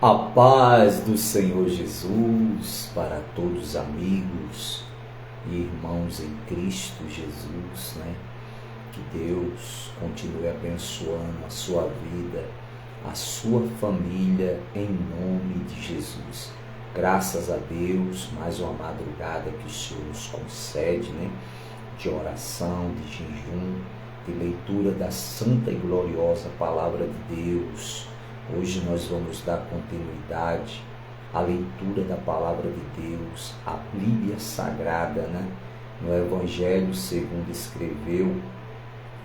A paz do Senhor Jesus para todos os amigos e irmãos em Cristo Jesus, né? Que Deus continue abençoando a sua vida, a sua família, em nome de Jesus. Graças a Deus, mais uma madrugada que o Senhor nos concede, né? De oração, de jejum, de leitura da santa e gloriosa Palavra de Deus. Hoje nós vamos dar continuidade à leitura da Palavra de Deus, a Bíblia Sagrada, né? No Evangelho segundo escreveu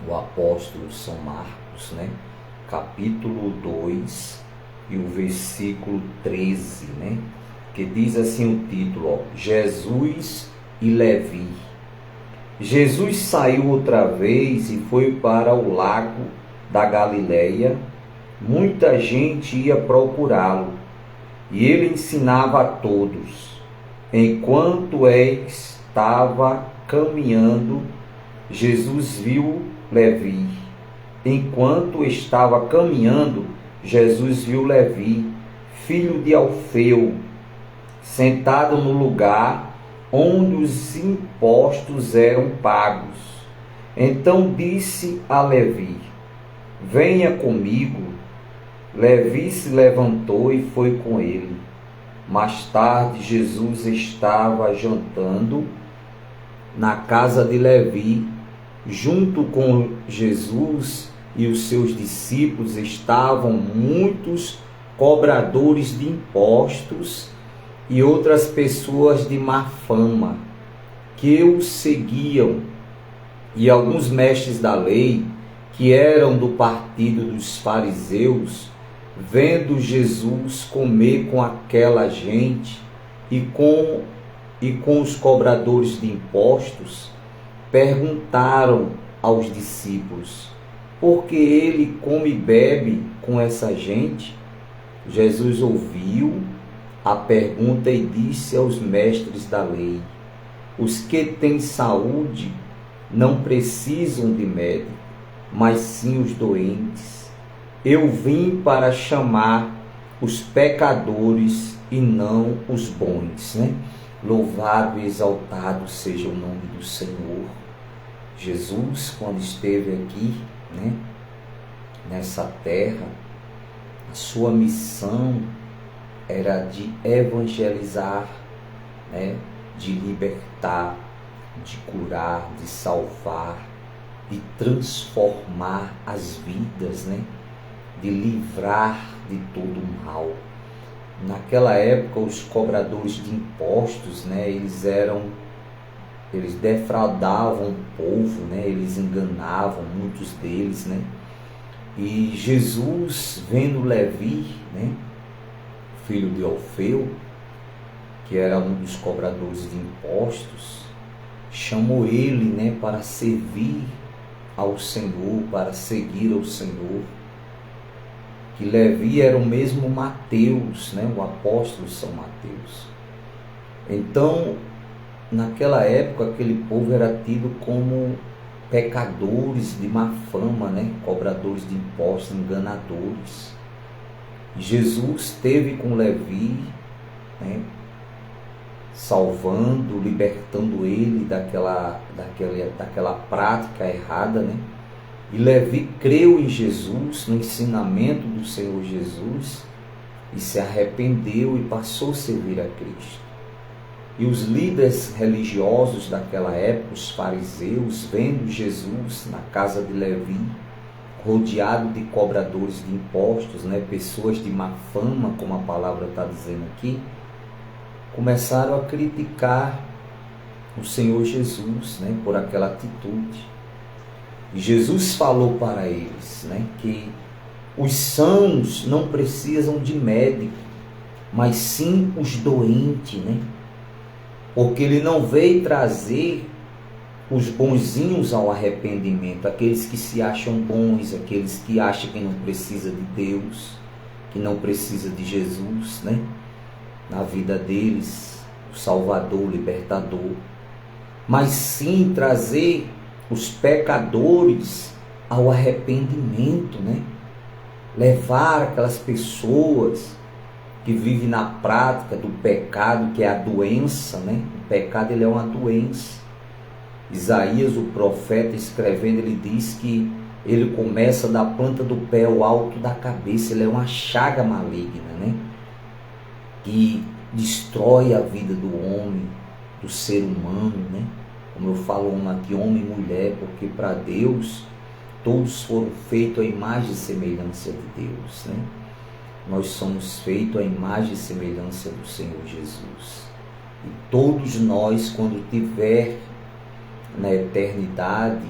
o apóstolo São Marcos, né? Capítulo 2 e o versículo 13, né? Que diz assim o título, ó, Jesus e Levi. Jesus saiu outra vez e foi para o lago da Galileia. Muita gente ia procurá-lo, e ele ensinava a todos. Enquanto estava caminhando, Jesus viu Levi. Enquanto estava caminhando, Jesus viu Levi, filho de Alfeu, sentado no lugar onde os impostos eram pagos. Então disse a Levi: venha comigo. Levi se levantou e foi com ele. Mais tarde, Jesus estava jantando na casa de Levi. Junto com Jesus e os seus discípulos estavam muitos cobradores de impostos e outras pessoas de má fama que o seguiam, e alguns mestres da lei, que eram do partido dos fariseus, vendo Jesus comer com aquela gente e com os cobradores de impostos, perguntaram aos discípulos: por que ele come e bebe com essa gente? Jesus ouviu a pergunta e disse aos mestres da lei: os que têm saúde não precisam de médico, mas sim os doentes. Eu vim para chamar os pecadores e não os bons, né? Louvado e exaltado seja o nome do Senhor. Jesus, quando esteve aqui, né, nessa terra, a sua missão era de evangelizar, né, de libertar, de curar, de salvar, de transformar as vidas, né? De livrar de todo o mal. Naquela época, os cobradores de impostos, né? Eles defraudavam o povo, né? Eles enganavam muitos deles, né? E Jesus, vendo Levi, né, filho de Alfeu, que era um dos cobradores de impostos, chamou ele, né, para servir ao Senhor, para seguir ao Senhor. Que Levi era o mesmo Mateus, né, o apóstolo São Mateus. Então, naquela época, aquele povo era tido como pecadores de má fama, né, cobradores de impostos, enganadores. Jesus esteve com Levi, né, salvando, libertando ele daquela prática errada, né? E Levi creu em Jesus, no ensinamento do Senhor Jesus, e se arrependeu e passou a servir a Cristo. E os líderes religiosos daquela época, os fariseus, vendo Jesus na casa de Levi, rodeado de cobradores de impostos, né, pessoas de má fama, como a palavra está dizendo aqui, começaram a criticar o Senhor Jesus, né, por aquela atitude. E Jesus falou para eles, né, que os sãos não precisam de médico, mas sim os doentes, né? Porque ele não veio trazer os bonzinhos ao arrependimento, aqueles que se acham bons, aqueles que acham que não precisa de Deus, que não precisa de Jesus, né? Na vida deles, o Salvador, o Libertador, mas sim trazer os pecadores ao arrependimento, né? Levar aquelas pessoas que vive na prática do pecado, que é a doença, né? O pecado, ele é uma doença. Isaías, o profeta, escrevendo, ele diz que ele começa da planta do pé ao alto da cabeça. Ele é uma chaga maligna, né? Que destrói a vida do homem, do ser humano, né? Como eu falo aqui, homem e mulher, porque para Deus todos foram feitos à imagem e semelhança de Deus, né? Nós somos feitos à imagem e semelhança do Senhor Jesus. E todos nós, quando tiver na eternidade,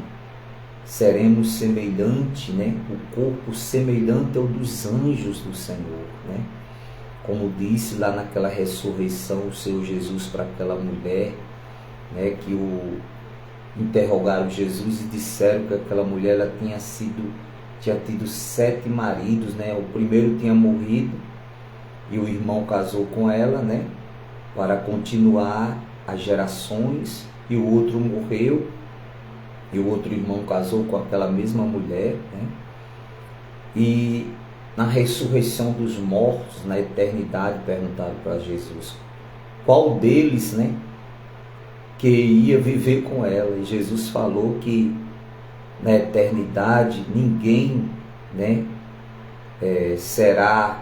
seremos semelhante, né? O corpo semelhante ao dos anjos do Senhor, né? Como disse lá naquela ressurreição o Senhor Jesus para aquela mulher, né? Que interrogaram Jesus e disseram que aquela mulher ela tinha tido 7 maridos, né? O primeiro tinha morrido e o irmão casou com ela, né? Para continuar as gerações, e o outro morreu e o outro irmão casou com aquela mesma mulher, né? E na ressurreição dos mortos, na eternidade, perguntaram para Jesus qual deles, né, que ia viver com ela. E Jesus falou que na eternidade ninguém, né, será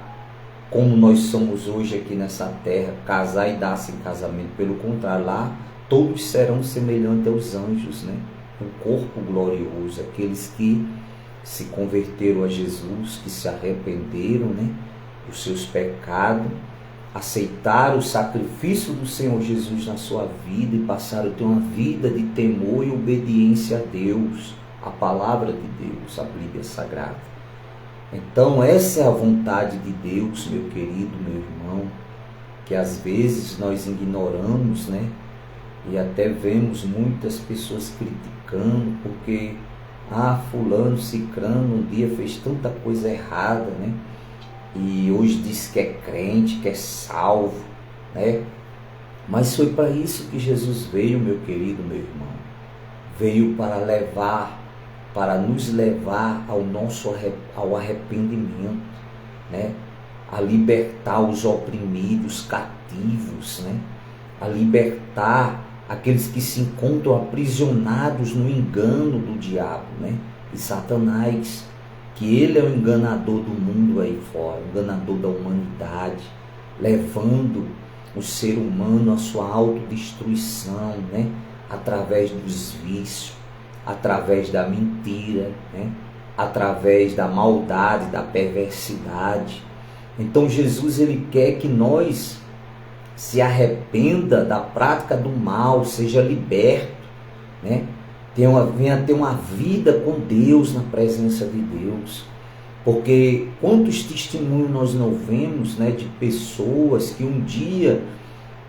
como nós somos hoje aqui nessa terra, casar e dar-se em casamento. Pelo contrário, lá todos serão semelhantes aos anjos, né? Um corpo glorioso, aqueles que se converteram a Jesus, que se arrependeram, né, dos seus pecados, aceitaram o sacrifício do Senhor Jesus na sua vida e passaram a ter uma vida de temor e obediência a Deus, a palavra de Deus, a Bíblia Sagrada. Então essa é a vontade de Deus, meu querido, meu irmão, que às vezes nós ignoramos, né? E até vemos muitas pessoas criticando, porque fulano, cicrano, um dia fez tanta coisa errada, né? E hoje diz que é crente, que é salvo, né? Mas foi para isso que Jesus veio, meu querido, meu irmão. Veio para nos levar ao arrependimento, né? A libertar os oprimidos, cativos, né? A libertar aqueles que se encontram aprisionados no engano do diabo, né? E Satanás, que ele é o enganador do mundo aí fora, o enganador da humanidade, levando o ser humano à sua autodestruição, né? Através dos vícios, através da mentira, né? Através da maldade, da perversidade. Então Jesus, ele quer que nós se arrependa da prática do mal, seja liberto, né? Venha ter uma vida com Deus, na presença de Deus. Porque quantos testemunhos nós não vemos, né, de pessoas que um dia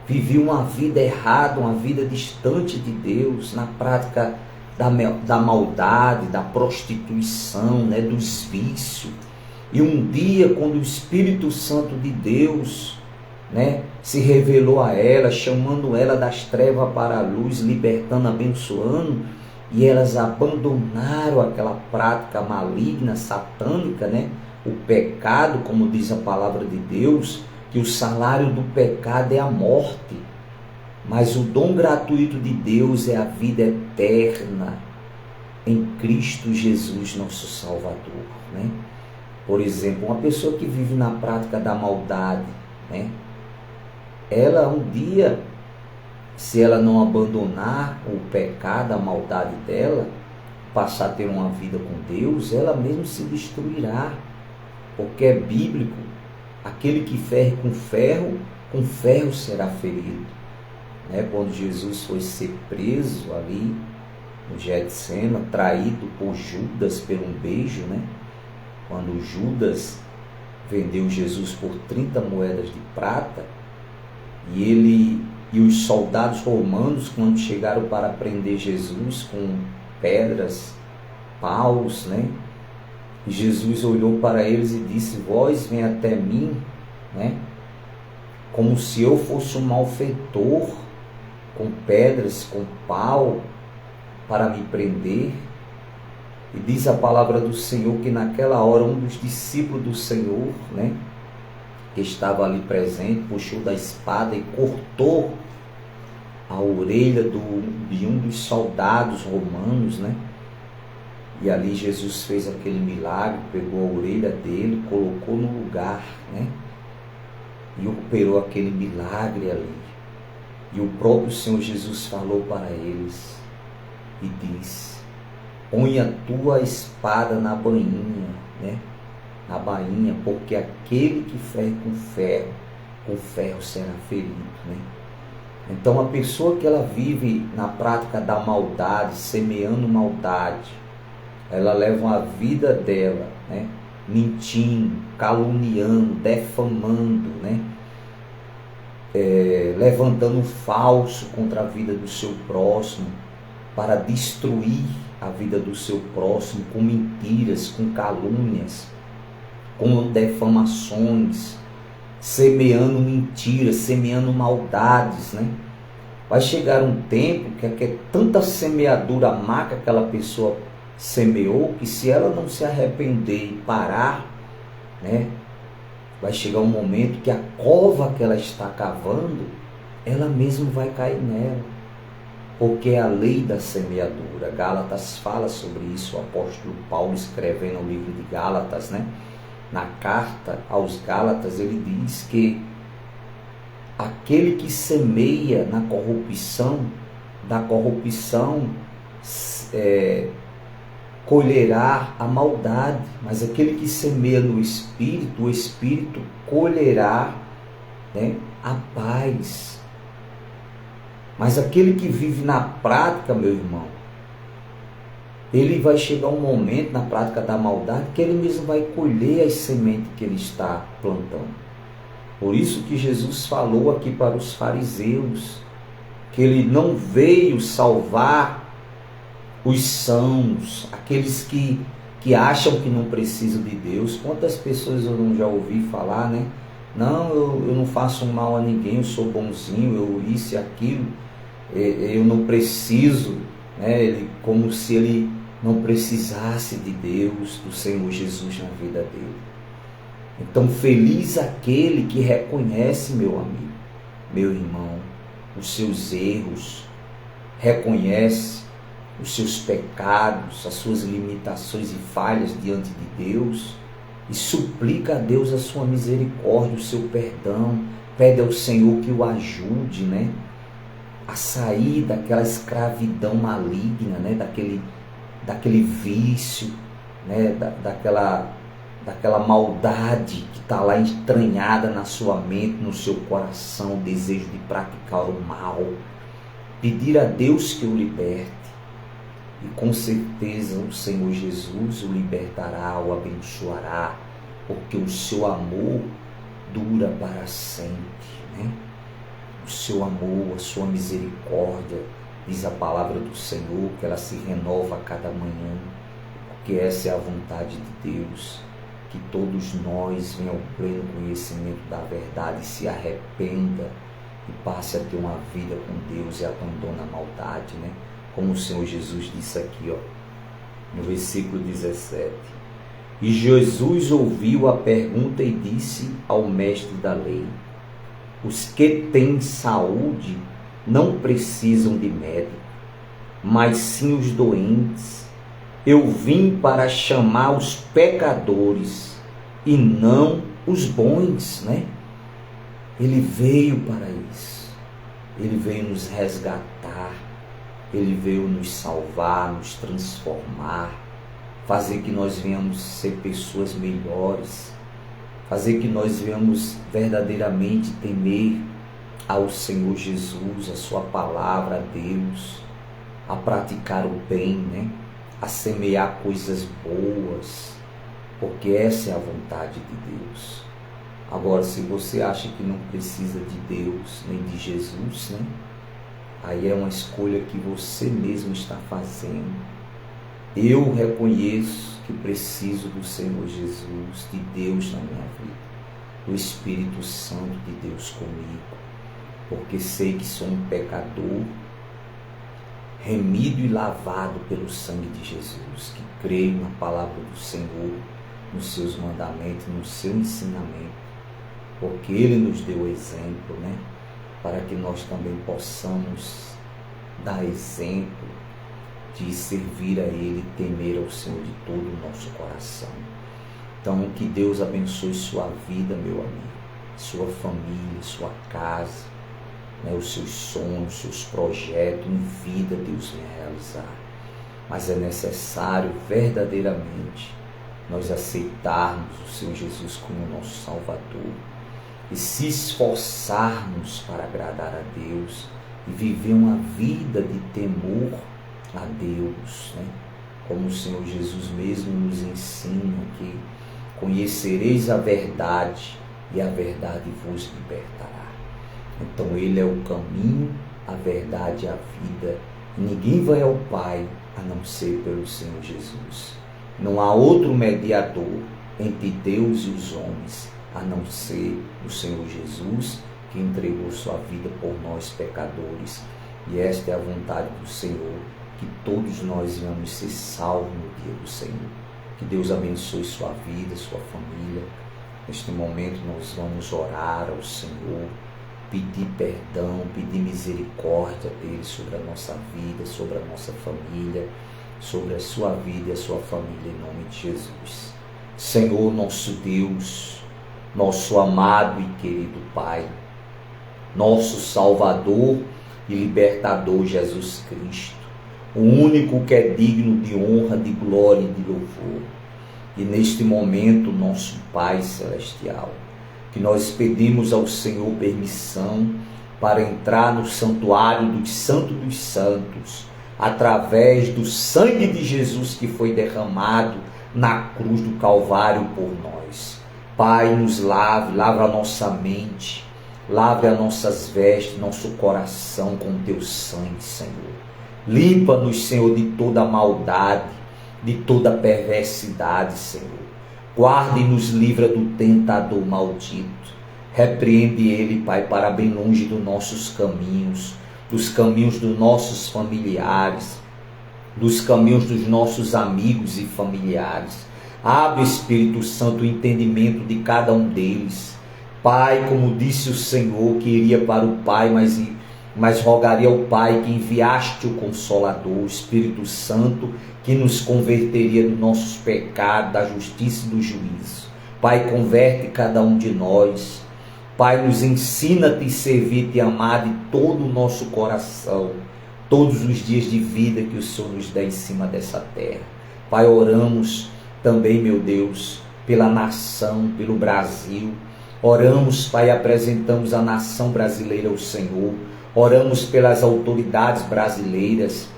viviam uma vida errada, uma vida distante de Deus, na prática da maldade, da prostituição, né, dos vícios. E um dia, quando o Espírito Santo de Deus, né, se revelou a ela, chamando ela das trevas para a luz, libertando, abençoando, e elas abandonaram aquela prática maligna, satânica, né? O pecado, como diz a palavra de Deus, que o salário do pecado é a morte, mas o dom gratuito de Deus é a vida eterna em Cristo Jesus, nosso Salvador, né? Por exemplo, uma pessoa que vive na prática da maldade, né? Ela um dia, se ela não abandonar o pecado, a maldade dela, passar a ter uma vida com Deus, ela mesmo se destruirá. Porque é bíblico, aquele que ferre com ferro será ferido. Né? Quando Jesus foi ser preso ali no Getsema, traído por Judas por um beijo, né? Quando Judas vendeu Jesus por 30 moedas de prata, e os soldados romanos, quando chegaram para prender Jesus com pedras, paus, né? E Jesus olhou para eles e disse: vós vem até mim, né? Como se eu fosse um malfeitor, com pedras, com pau, para me prender. E diz a palavra do Senhor que naquela hora um dos discípulos do Senhor, né, que estava ali presente, puxou da espada e cortou a orelha de um dos soldados romanos, né? E ali Jesus fez aquele milagre, pegou a orelha dele, colocou no lugar, né? E operou aquele milagre ali. E o próprio Senhor Jesus falou para eles e disse: põe a tua espada na bainha, né? Na bainha, porque aquele que fere com ferro será ferido, né? Então a pessoa que ela vive na prática da maldade, semeando maldade, ela leva a vida dela, né? Mentindo, caluniando, defamando, né? Levantando falso contra a vida do seu próximo, para destruir a vida do seu próximo com mentiras, com calúnias, com defamações, semeando mentiras, semeando maldades, né? Vai chegar um tempo que é tanta semeadura má que aquela pessoa semeou, que se ela não se arrepender e parar, né, vai chegar um momento que a cova que ela está cavando, ela mesma vai cair nela, porque é a lei da semeadura. Gálatas fala sobre isso, o apóstolo Paulo, escrevendo o livro de Gálatas, né? Na carta aos Gálatas, ele diz que aquele que semeia na corrupção, da corrupção colherá a maldade, mas aquele que semeia no Espírito, o Espírito colherá, né, a paz. Mas aquele que vive na prática, meu irmão, ele vai chegar um momento na prática da maldade que ele mesmo vai colher as sementes que ele está plantando. Por isso que Jesus falou aqui para os fariseus, que ele não veio salvar os sãos, aqueles que acham que não precisam de Deus. Quantas pessoas eu não já ouvi falar, né? Não, eu não faço mal a ninguém, eu sou bonzinho, eu isso e aquilo, eu não preciso, né? Como se ele não precisasse de Deus, do Senhor Jesus na vida dele. Então, feliz aquele que reconhece, meu amigo, meu irmão, os seus erros, reconhece os seus pecados, as suas limitações e falhas diante de Deus, e suplica a Deus a sua misericórdia, o seu perdão, pede ao Senhor que o ajude, né, a sair daquela escravidão maligna, né, daquele vício, né, daquela maldade que está lá entranhada na sua mente, no seu coração, o desejo de praticar o mal. Pedir a Deus que o liberte. E com certeza o Senhor Jesus o libertará, o abençoará, porque o seu amor dura para sempre, né? O seu amor, a sua misericórdia, diz a palavra do Senhor, que ela se renova a cada manhã, porque essa é a vontade de Deus, que todos nós venham ao pleno conhecimento da verdade, se arrependa e passe a ter uma vida com Deus e abandone a maldade, né? Como o Senhor Jesus disse aqui, ó, no versículo 17. E Jesus ouviu a pergunta e disse ao mestre da lei: os que têm saúde não precisam de médico, mas sim os doentes. Eu vim para chamar os pecadores e não os bons, né? Ele veio para isso. Ele veio nos resgatar. Ele veio nos salvar, nos transformar, fazer que nós venhamos ser pessoas melhores, fazer que nós venhamos verdadeiramente temer ao Senhor Jesus, a sua palavra, a Deus, a praticar o bem, né? A semear coisas boas, porque essa é a vontade de Deus. Agora, se você acha que não precisa de Deus nem de Jesus, né? Aí é uma escolha que você mesmo está fazendo. Eu reconheço que preciso do Senhor Jesus, de Deus na minha vida, do Espírito Santo de Deus comigo, porque sei que sou um pecador, remido e lavado pelo sangue de Jesus, que creio na palavra do Senhor, nos seus mandamentos, no seu ensinamento, porque Ele nos deu exemplo, né? Para que nós também possamos dar exemplo de servir a Ele, temer ao Senhor de todo o nosso coração. Então, que Deus abençoe sua vida, meu amigo, sua família, sua casa, né, os seus sonhos, seus projetos em vida, Deus venha realizar. Mas é necessário verdadeiramente nós aceitarmos o Senhor Jesus como nosso Salvador e se esforçarmos para agradar a Deus e viver uma vida de temor a Deus, né? Como o Senhor Jesus mesmo nos ensina que conhecereis a verdade e a verdade vos libertará. Então Ele é o caminho, a verdade e a vida. E ninguém vai ao Pai a não ser pelo Senhor Jesus. Não há outro mediador entre Deus e os homens a não ser o Senhor Jesus, que entregou sua vida por nós pecadores. E esta é a vontade do Senhor, que todos nós venhamos ser salvos no dia do Senhor. Que Deus abençoe sua vida, sua família. Neste momento nós vamos orar ao Senhor, pedir perdão, pedir misericórdia dele sobre a nossa vida, sobre a nossa família, sobre a sua vida e a sua família, em nome de Jesus. Senhor, nosso Deus, nosso amado e querido Pai, nosso Salvador e Libertador Jesus Cristo, o único que é digno de honra, de glória e de louvor. E neste momento, nosso Pai Celestial, que nós pedimos ao Senhor permissão para entrar no santuário dos Santos dos Santos, através do sangue de Jesus que foi derramado na cruz do Calvário por nós. Pai, nos lave a nossa mente, lave as nossas vestes, nosso coração com teu sangue, Senhor. Limpa-nos, Senhor, de toda maldade, de toda perversidade, Senhor. Guarda e nos livra do tentador maldito. Repreende ele, Pai, para bem longe dos nossos caminhos, dos caminhos dos nossos familiares, dos caminhos dos nossos amigos e familiares. Abre, Espírito Santo, o entendimento de cada um deles. Pai, como disse o Senhor, que iria para o Pai, mas rogaria ao Pai que enviaste o Consolador, o Espírito Santo, que nos converteria dos nossos pecados, da justiça e do juízo. Pai, converte cada um de nós. Pai, nos ensina a te servir, te amar de todo o nosso coração, todos os dias de vida que o Senhor nos dá em cima dessa terra. Pai, oramos também, meu Deus, pela nação, pelo Brasil. Oramos, Pai, apresentamos a nação brasileira ao Senhor. Oramos pelas autoridades brasileiras.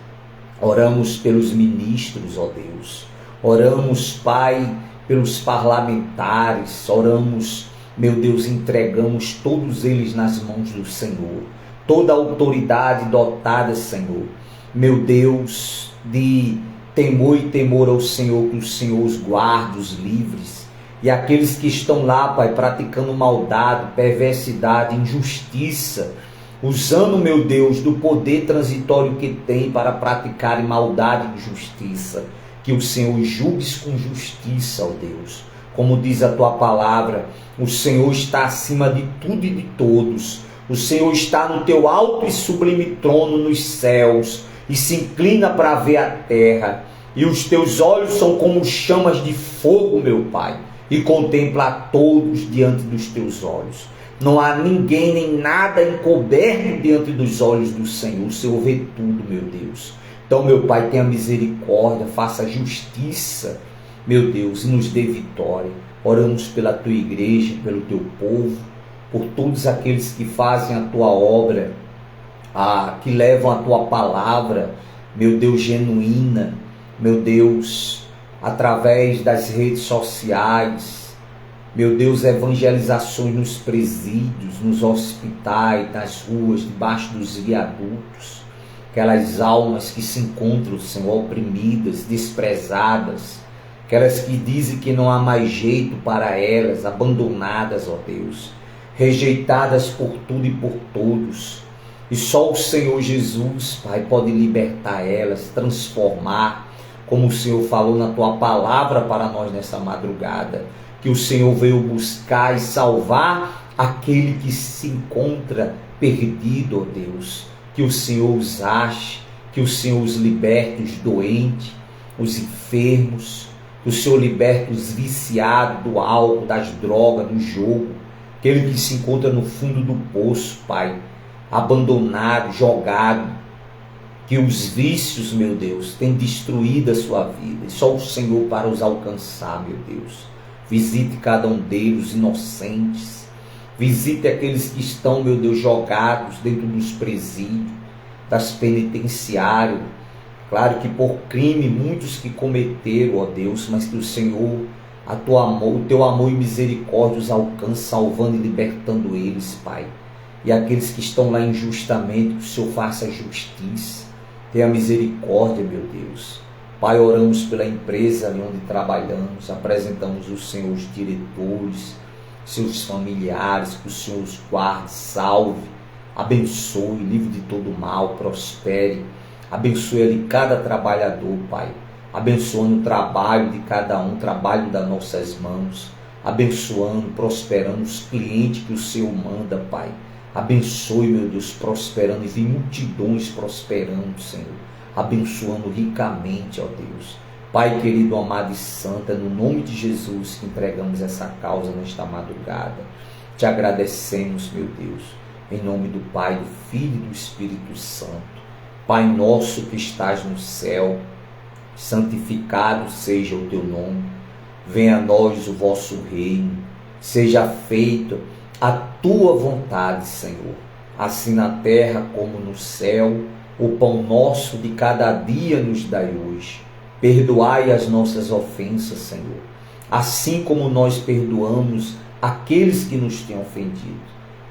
Oramos pelos ministros, ó Deus. Oramos, Pai, pelos parlamentares. Oramos, meu Deus, entregamos todos eles nas mãos do Senhor. Toda a autoridade dotada, Senhor, meu Deus, de temor e temor ao Senhor, que o Senhor os guarde, os livres. E aqueles que estão lá, Pai, praticando maldade, perversidade, injustiça, usando, meu Deus, do poder transitório que tem para praticar maldade e injustiça, que o Senhor julgues com justiça, ó Deus. Como diz a tua palavra, o Senhor está acima de tudo e de todos. O Senhor está no teu alto e sublime trono nos céus e se inclina para ver a terra. E os teus olhos são como chamas de fogo, meu Pai, e contempla a todos diante dos teus olhos. Não há ninguém nem nada encoberto diante dos olhos do Senhor. O Senhor vê tudo, meu Deus. Então, meu Pai, tenha misericórdia, faça justiça, meu Deus, e nos dê vitória. Oramos pela tua igreja, pelo teu povo, por todos aqueles que fazem a tua obra, que levam a tua palavra, meu Deus, genuína, meu Deus, através das redes sociais, meu Deus, evangelizações nos presídios, nos hospitais, nas ruas, debaixo dos viadutos, aquelas almas que se encontram, Senhor, oprimidas, desprezadas, aquelas que dizem que não há mais jeito para elas, abandonadas, ó Deus, rejeitadas por tudo e por todos. E só o Senhor Jesus, Pai, pode libertar elas, transformar, como o Senhor falou na tua palavra para nós nessa madrugada, que o Senhor veio buscar e salvar aquele que se encontra perdido, ó Deus, que o Senhor os ache, que o Senhor os liberte, os doentes, os enfermos, que o Senhor liberte os viciados do álcool, das drogas, do jogo, aquele que se encontra no fundo do poço, Pai, abandonado, jogado, que os vícios, meu Deus, têm destruído a sua vida, e só o Senhor para os alcançar, meu Deus. Visite cada um deles, inocentes, visite aqueles que estão, meu Deus, jogados dentro dos presídios, das penitenciárias, claro que por crime, muitos que cometeram, ó Deus, mas que o Senhor, o teu amor e misericórdia os alcance, salvando e libertando eles, Pai. E aqueles que estão lá injustamente, que o Senhor faça justiça, tenha misericórdia, meu Deus. Pai, oramos pela empresa ali onde trabalhamos, apresentamos o Senhor, os diretores, seus familiares, que o Senhor os guarde, salve, abençoe, livre de todo mal, prospere, abençoe ali cada trabalhador, Pai, abençoando o trabalho de cada um, o trabalho das nossas mãos, abençoando, prosperando os clientes que o Senhor manda, Pai. Abençoe, meu Deus, prosperando, e vi multidões prosperando, Senhor, abençoando ricamente, ó Deus. Pai querido, amado e santo, é no nome de Jesus que entregamos essa causa nesta madrugada. Te agradecemos, meu Deus, em nome do Pai, do Filho e do Espírito Santo. Pai nosso que estás no céu, santificado seja o teu nome. Venha a nós o vosso reino. Seja feito a tua vontade, Senhor, assim na terra como no céu. O pão nosso de cada dia nos dai hoje. Perdoai as nossas ofensas, Senhor, assim como nós perdoamos aqueles que nos têm ofendido.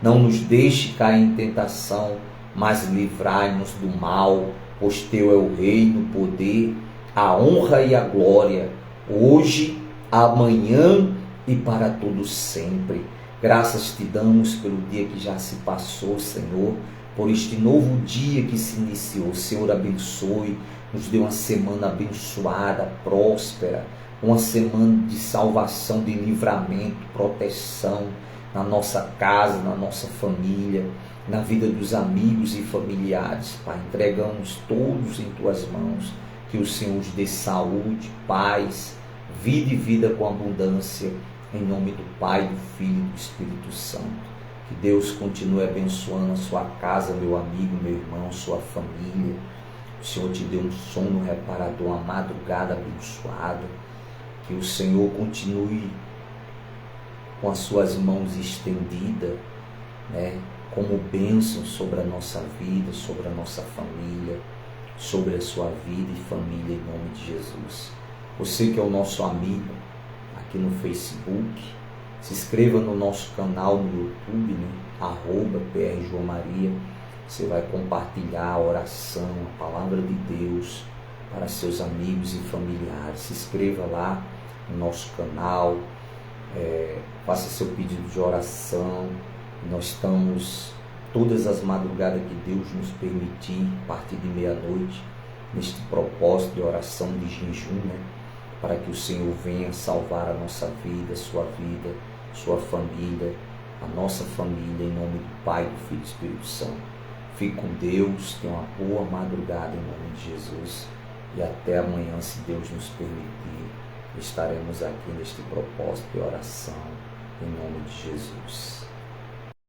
Não nos deixe cair em tentação, mas livrai-nos do mal, pois teu é o reino, o poder, a honra e a glória, hoje, amanhã e para todo sempre. Graças te damos pelo dia que já se passou, Senhor, por este novo dia que se iniciou. Senhor, abençoe, nos dê uma semana abençoada, próspera, uma semana de salvação, de livramento, proteção na nossa casa, na nossa família, na vida dos amigos e familiares. Pai, entregamos todos em tuas mãos, que o Senhor os dê saúde, paz, vida e vida com abundância, em nome do Pai, do Filho e do Espírito Santo. Que Deus continue abençoando a sua casa, meu amigo, meu irmão, sua família. O Senhor te dê um sono reparador, uma madrugada abençoada. Que o Senhor continue com as suas mãos estendidas, como bênção sobre a nossa vida, sobre a nossa família, sobre a sua vida e família, em nome de Jesus. Você que é o nosso amigo aqui no Facebook, se inscreva no nosso canal no YouTube, @PRJoãoMaria. Você vai compartilhar a oração, a palavra de Deus para seus amigos e familiares. Se inscreva lá no nosso canal, faça seu pedido de oração. Nós estamos todas as madrugadas que Deus nos permitir, a partir de meia-noite, neste propósito de oração, de jejum, para que o Senhor venha salvar a nossa vida, sua família, a nossa família, em nome do Pai, do Filho e do Espírito Santo. Fique com Deus, tenha uma boa madrugada em nome de Jesus, e até amanhã, se Deus nos permitir, estaremos aqui neste propósito de oração, em nome de Jesus.